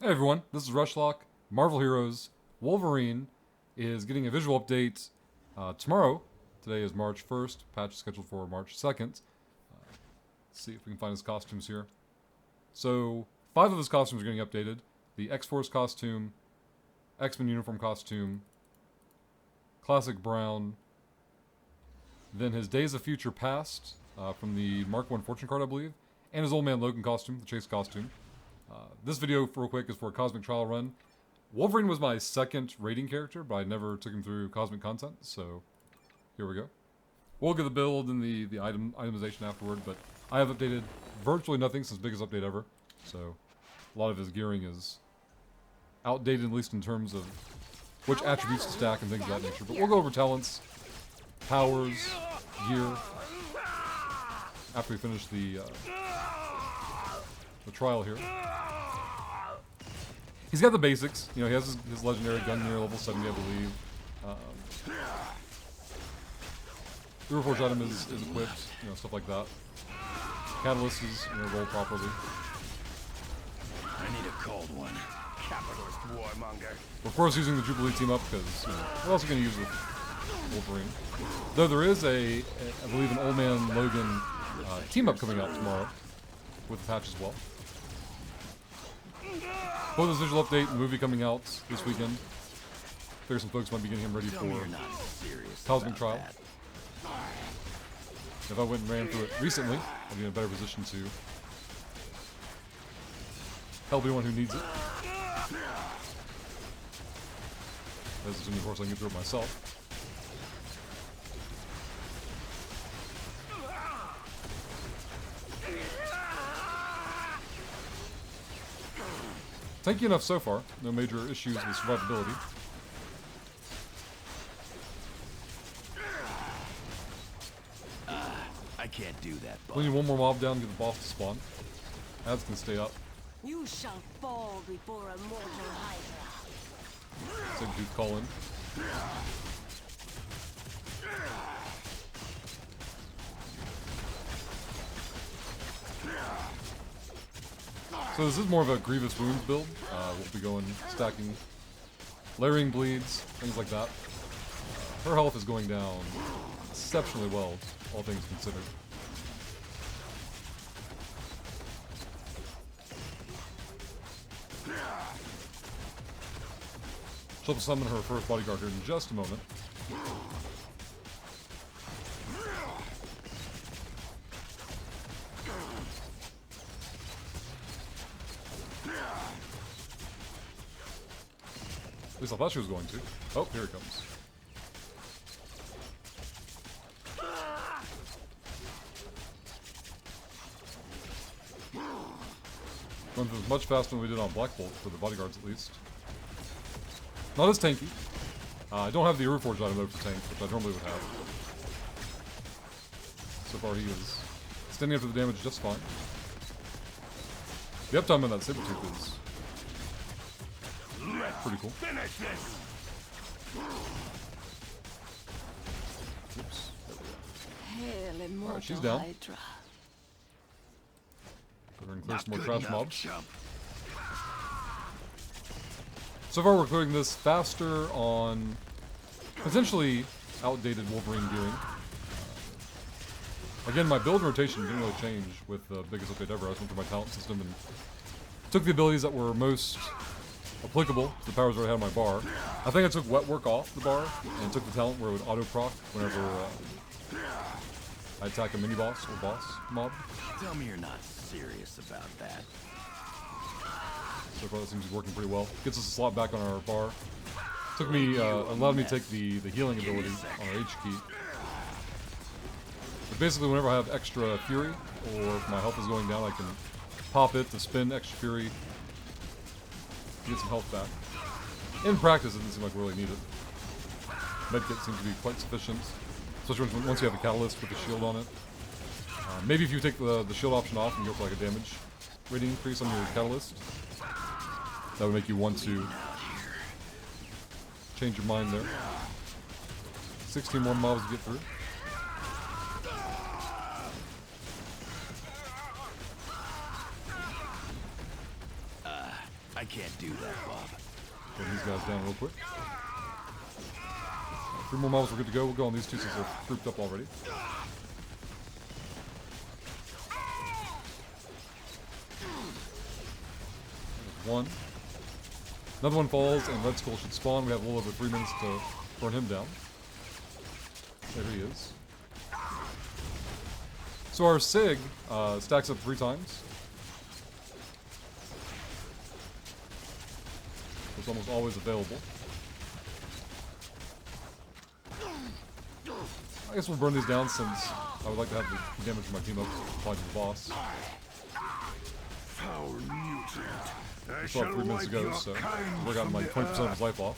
Hey everyone, this is Rushlock. Marvel Heroes Wolverine is getting a visual update tomorrow. Today is March 1st. Patch is scheduled for March 2nd. Let's see if we can find his costumes here. So, 5 of his costumes are getting updated. The X-Force costume, X-Men uniform costume, Classic Brown, then his Days of Future Past from the Mark 1 Fortune card, I believe, and his Old Man Logan costume, the Chase costume. This video, real quick, is for a Cosmic Trial run. Wolverine was my second rating character, but I never took him through Cosmic content, so here we go. We'll get the build and the itemization afterward, but I have updated virtually nothing since biggest update ever, so a lot of his gearing is outdated, at least in terms of which attributes to stack and things of that nature. But we'll go over talents, powers, gear, after we finish the trial here. He's got the basics. You know, he has his legendary gun near level 70, I believe. The Reforged item is equipped, you know, stuff like that. Catalyst is, you know, rolled properly. I need a cold one. Capitalist warmonger. We're of course using the Jubilee team up because, you know, what else are we going to use with Wolverine? Though there is I believe, an Old Man Logan team up coming out tomorrow with the patch as well. Both this visual update and the movie coming out this weekend. Figure some folks might be getting him ready for Cosmic Trial. That. If I went and ran through it recently, I'll be in a better position to help anyone who needs it. That's assuming, of course, I can get through it myself. Tanky enough so far. No major issues with survivability. I can't do that, We boss. need one more mob down to get the boss to spawn. Ads can stay up. You shall fall before a mortal hydra. Same dude call in. So this is more of a Grievous Wounds build. We'll be going, stacking, layering bleeds, things like that. Her health is going down exceptionally well, all things considered. She'll summon her first bodyguard here in just a moment. At least I thought she was going to. Oh, here it comes. Runs as much faster than we did on Black Bolt, for the bodyguards at least. Not as tanky. I don't have the Reforged item though for tank, which I normally would have. So far he is standing up to the damage just fine. The uptime on that Sabretooth is pretty cool. Finish this. Oops. Hail immortal Alright, she's down. hydra. We're going to clear Not some more good trash enough, mobs. chump. So far we're clearing this faster on potentially outdated Wolverine gearing. Again, my build rotation didn't really change with the biggest update ever. I just went through my talent system and took the abilities that were most applicable to the powers that I had on my bar. I think I took Wet Work off the bar and took the talent where it would auto-proc whenever I attack a mini-boss or boss mob. Tell me you're not serious about that. So far that seems to be working pretty well. Gets us a slot back on our bar. Took me, allowed me to take the healing ability on our H key. But basically whenever I have extra fury, or if my health is going down, I can pop it to spin extra fury, get some health back. In practice, it doesn't seem like we really need it. Medkit seems to be quite sufficient, especially once you have a catalyst with a shield on it. Maybe if you take the shield option off and go for like a damage rating increase on your catalyst, that would make you want to change your mind there. 16 more mobs to get through. I can't do that, Bob. Put these guys down real quick. 3 more mobs, we're good to go. We'll go on these two since they're grouped up already. There's one. Another one falls, and Red Skull should spawn. We have a little over 3 minutes to burn him down. There he is. So our SIG stacks up 3 times. It's almost always available. I guess we'll burn these down since I would like to have the damage from my team up applied to the boss. Foul mutant. We still have 3 minutes to go, so we're gotten like 20% of his life off.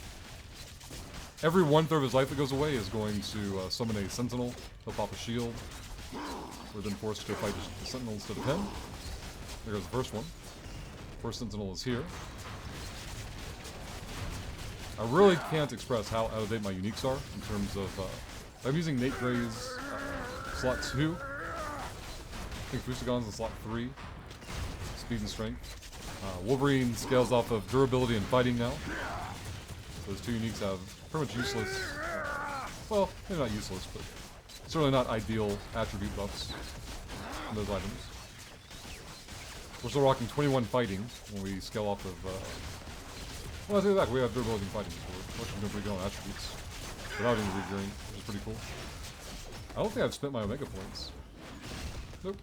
Every 1/3 of his life that goes away is going to summon a sentinel. He'll pop a shield. We're then forced to go fight the sentinel instead of him. There goes the first one. First sentinel is here. I really can't express how out of date my uniques are in terms of. I'm using Nate Gray's slot 2. I think Fusagon's in slot 3. Speed and strength. Wolverine scales off of durability and fighting now. So those 2 uniques have pretty much useless. Well, maybe not useless, but certainly not ideal attribute buffs on those items. We're still rocking 21 fighting when we scale off of. Well, I take it back. We have durability and fighting. We're actually doing pretty good on attributes without any regearing, which is pretty cool. I don't think I've spent my Omega points. Nope.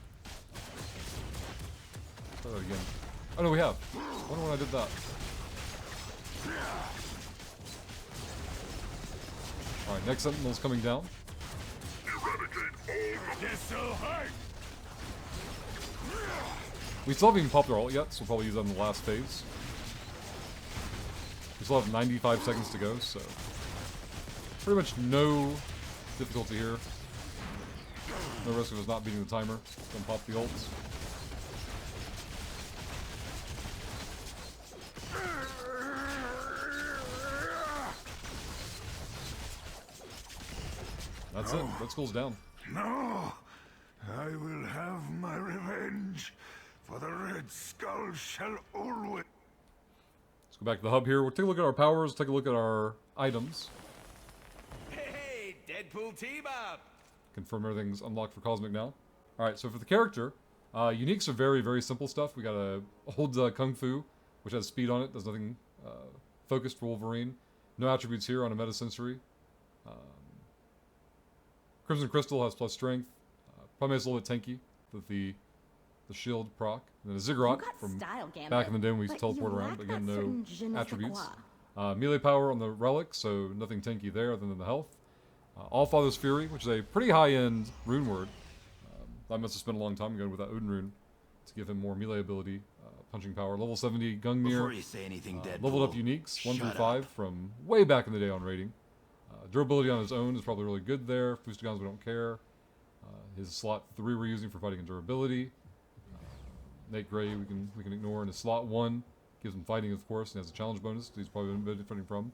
Try that again. Oh no, we have. I wonder when I did that. Alright, next sentinel's coming down. We still haven't even popped our ult yet, so we'll probably use that in the last phase. We still have 95 seconds to go, so pretty much no difficulty here. No risk of us not beating the timer. Then pop the ults. That's it. Red Skull's down. No, I will have my revenge, for the Red Skull shall always. Let's go back to the hub here. We'll take a look at our powers, take a look at our items. Hey, Deadpool team-up! Confirm everything's unlocked for Cosmic now. Alright, so for the character, uniques are very, very simple stuff. We got a old Kung Fu, which has speed on it, does nothing focused for Wolverine. No attributes here on a metasensory. Crimson Crystal has plus strength. Probably makes it a little bit tanky with the shield proc. And then a Ziggurat from back in the day when we used to teleport around. But again, no attributes. Melee power on the relic, so nothing tanky there other than the health. Allfather's Fury, which is a pretty high-end rune word. I must have spent a long time ago with that Odin rune to give him more melee ability, punching power. Level 70 Gungnir. Before you say anything, Deadpool, Leveled up uniques, 1 through shut 5 up. from way back in the day on rating. Durability on his own is probably really good there. Fustigons, we don't care. His slot 3 we're using for fighting and durability. Nate Gray we can ignore. And his slot 1 gives him fighting, of course, and has a challenge bonus he's probably been benefiting from.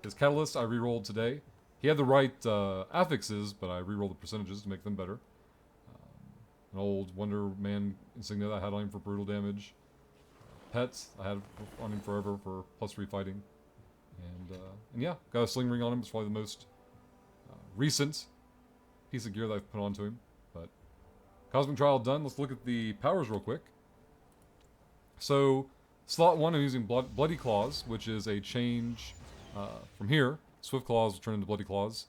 His Catalyst I re-rolled today. He had the right affixes, but I re-rolled the percentages to make them better. An old Wonder Man insignia that I had on him for brutal damage. Pets I had on him forever for +3 fighting. And yeah, got a sling ring on him. It's probably the most recent piece of gear that I've put onto him. But Cosmic Trial done. Let's look at the powers real quick. So slot 1 I'm using Bloody Claws, which is a change from here. Swift Claws will turn into Bloody Claws.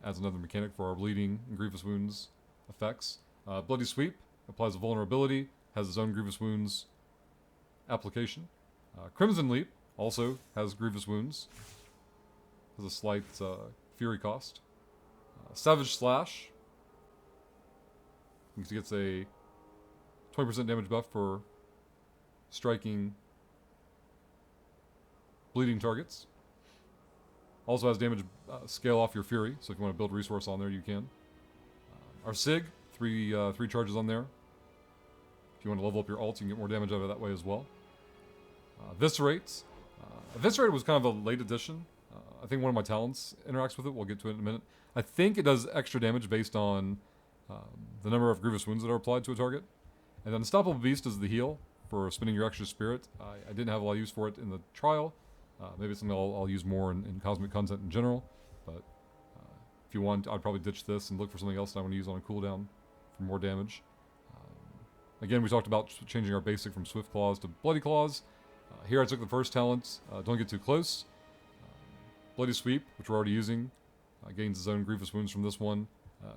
Adds another mechanic for our bleeding and grievous wounds effects. Bloody Sweep applies a vulnerability, has its own grievous wounds application. Crimson Leap also has grievous wounds. Has a slight fury cost. Savage Slash gets a 20% damage buff for striking bleeding targets. Also has damage scale off your fury, so if you want to build resource on there, you can. Our Sig, three charges on there. If you want to level up your ult, you can get more damage out of it that way as well. Eviscerate. Eviscerate was kind of a late addition. I think one of my talents interacts with it. We'll get to it in a minute. I think it does extra damage based on the number of grievous wounds that are applied to a target. And then Unstoppable Beast is the heal for spinning your extra spirit. I didn't have a lot of use for it in the trial. Maybe it's something I'll use more in cosmic content in general. But if you want, I'd probably ditch this and look for something else that I want to use on a cooldown for more damage. Again, we talked about changing our basic from Swift Claws to Bloody Claws. Here I took the first talent, Don't Get Too Close. Bloody Sweep, which we're already using, gains its own Grievous Wounds from this one.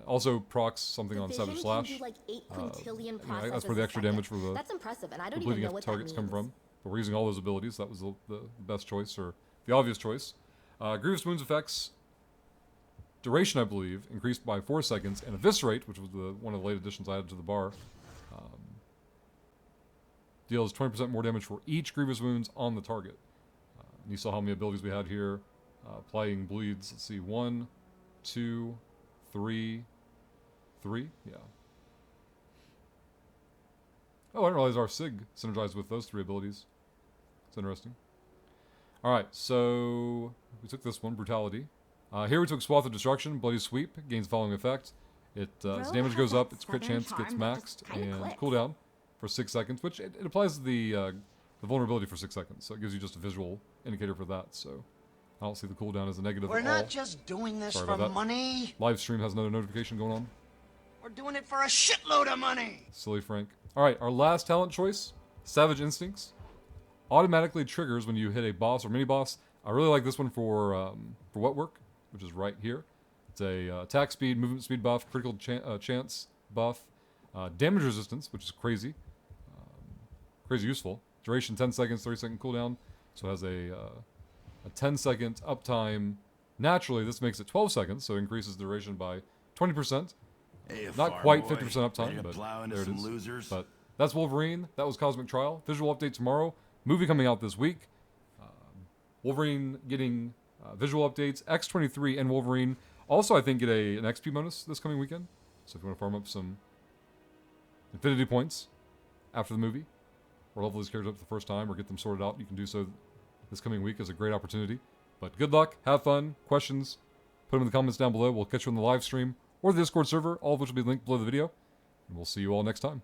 Also procs something on Savage Slash. Like 8 quintillion That's where the extra damage for the That's impressive, and I don't bleeding even know what targets that come means. from. But we're using all those abilities. That was the best choice, or the obvious choice. Grievous Wounds effects, duration, I believe, increased by 4 seconds, and Eviscerate, which was one of the late additions I added to the bar, deals 20% more damage for each Grievous Wounds on the target. And you saw how many abilities we had here. Applying bleeds. Let's see, 1, 2, 3, 3. Yeah. Oh, I didn't realize our Sig synergized with those 3 abilities. It's interesting. Alright, so we took this one, Brutality. Here we took Swath of Destruction, Bloody Sweep, gains following effect. Its damage goes up, its crit chance gets maxed, and cooldown for 6 seconds, which it applies the vulnerability for 6 seconds, so it gives you just a visual indicator for that, so I don't see the cooldown as a negative We're at all. not just doing this Sorry for about that. money. Live stream has another notification going on. We're doing it for a shitload of money. Silly Frank. Alright, our last talent choice, Savage Instincts. Automatically triggers when you hit a boss or mini-boss. I really like this one for wet work, which is right here. It's a attack speed, movement speed buff, critical chance buff, damage resistance, which is crazy. Crazy useful. Duration 10 seconds, 30-second cooldown. So it has a 10-second uptime. Naturally, this makes it 12 seconds, so it increases duration by 20%. Hey, Not quite boy. 50% Ready uptime, to but plow into there it some is. losers? But that's Wolverine. That was Cosmic Trial. Visual update tomorrow. Movie coming out this week. Wolverine getting visual updates. X-23 and Wolverine also, I think, get an XP bonus this coming weekend. So if you want to farm up some Infinity points after the movie, or level these characters up for the first time, or get them sorted out, you can do so this coming week as a great opportunity. But good luck, have fun, questions, put them in the comments down below. We'll catch you on the live stream or the Discord server, all of which will be linked below the video. And we'll see you all next time.